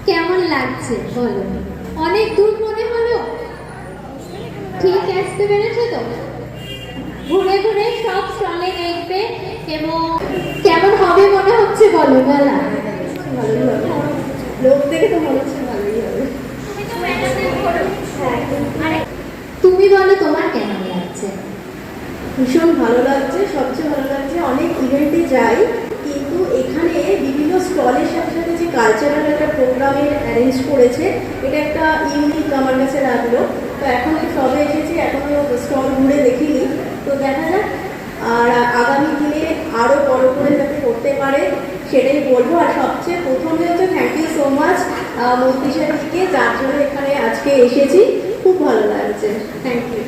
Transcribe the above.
কেমন লাগছে বলো? অনেক দূর মনে হলো? ঠিক আসতে পেরেছো তো? ঘুরে ঘুরে সব স্টলে দেখবে এবং কেমন হবে মনে হচ্ছে বলো মেলা? ভালোই হবে, লোক দেখে তো মনে হচ্ছে ভালোই হবে। তুমি বলো তোমার কেমন লাগছে? ভীষণ ভালো লাগছে, সবচেয়ে ভালো লাগছে অনেক ইভেন্টে যাই কিন্তু এখানে বিভিন্ন স্টলের সাথে সাথে যে কালচারাল একটা প্রোগ্রামের অ্যারেঞ্জ করেছে এটা একটা ইউনিক আমার কাছে লাগলো। তো এখন তো সবে এসেছি, এখনো স্টল ঘুরে দেখিনি, তো দেখা যাক। আর আগামী দিনে আরও বড় করে যাতে করতে পারে সেটাই বলবো। আর সবচেয়ে প্রথমে হচ্ছে থ্যাংক ইউ সো মাচ মন্ত্রী সাহেবকে, যার জন্য এখানে আজকে এসেছি, খুব ভালো লাগছে। Thank you.